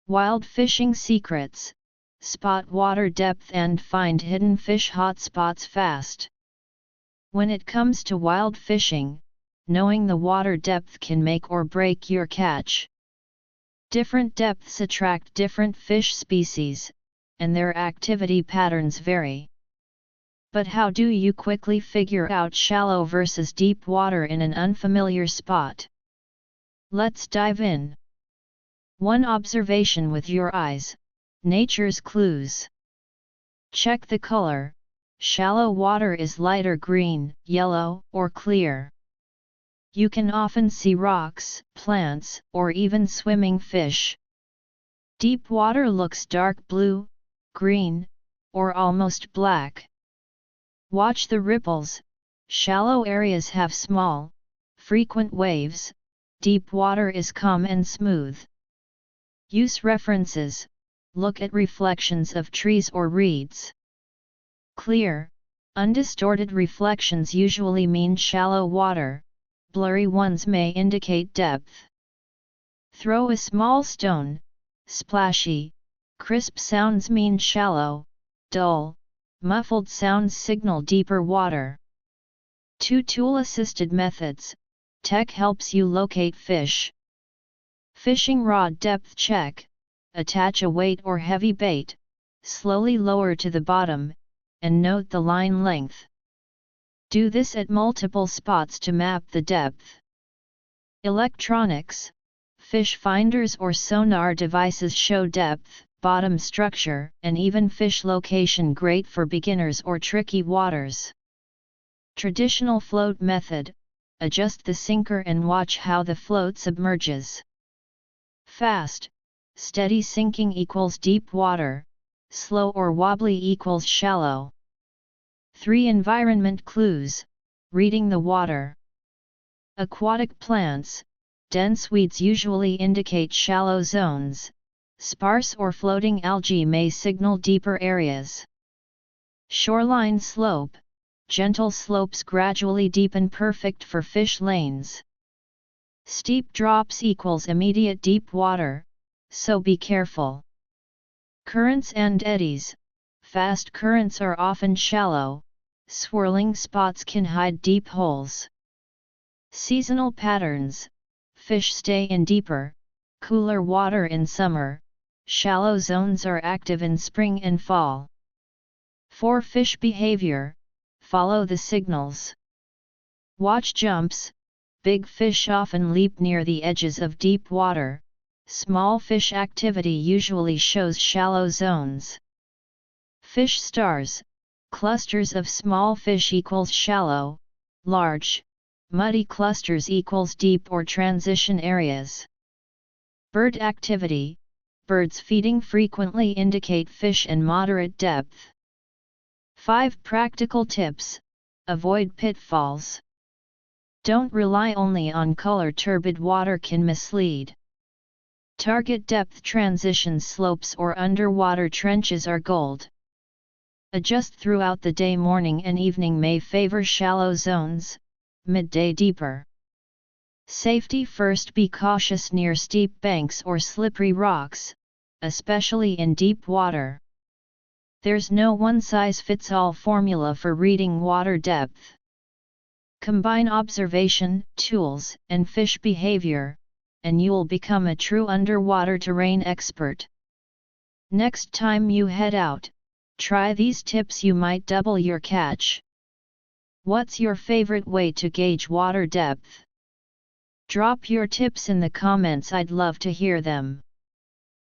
Wild fishing secrets: spot water depth and find hidden fish hotspots fast. When it comes to wild fishing, knowing the water depth can make or break your catch. Different depths attract different fish species, and their activity patterns vary. But how do you quickly figure out shallow versus deep water in an unfamiliar spot? Let's dive in. 1. Observation with your eyes: nature's clues. Check the color. Shallow water is lighter green, yellow, or clear. You can often see rocks, plants, or even swimming fish. Deep water looks dark blue, green, or almost black. Watch the ripples. Shallow areas have small, frequent waves. Deep water is calm and smooth. Use references. Look at reflections of trees or reeds. Clear, undistorted reflections usually mean shallow water. Blurry ones may indicate depth. Throw a small stone. Splashy, crisp sounds mean shallow. Dull, muffled sounds signal deeper water. 2. Tool-assisted methods. Tech helps you locate fish. Fishing rod depth check. Attach a weight or heavy bait. Slowly lower to the bottom, and note the line length. Do this at multiple spots to map the depth. Electronics. Fish finders or sonar devices show depth, bottom structure, and even fish location, great for beginners or tricky waters. Traditional float method. Adjust the sinker and watch how the float submerges. Fast, steady sinking equals deep water, slow or wobbly equals shallow. 3. Environment clues. Reading the water. Aquatic plants. Dense weeds usually indicate shallow zones. Sparse or floating algae may signal deeper areas. Shoreline slope. Gentle slopes gradually deepen, perfect for fish lanes. Steep drops equals immediate deep water, so be careful. Currents and eddies. Fast currents are often shallow. Swirling spots can hide deep holes. Seasonal patterns. Fish stay in deeper, cooler water in summer. Shallow zones are active in spring and fall. 4. Fish behavior. Follow the signals. Watch jumps. Big fish often leap near the edges of deep water. Small fish activity usually shows shallow zones. Fish stars. Clusters of small fish equals shallow. Large, muddy clusters equals deep or transition areas. Bird activity. Birds feeding frequently indicate fish and moderate depth. 5. Practical tips. Avoid pitfalls. Don't rely only on color. Turbid water can mislead. Target depth transition slopes or underwater trenches are gold. Adjust throughout the day. Morning and evening may favor shallow zones, midday deeper. Safety first. Be cautious near steep banks or slippery rocks, especially in deep water. There's no one-size-fits-all formula for reading water depth. Combine observation, tools, and fish behavior, and you'll become a true underwater terrain expert. Next time you head out, try these tips. You might double your catch. What's your favorite way to gauge water depth? Drop your tips in the comments. I'd love to hear them.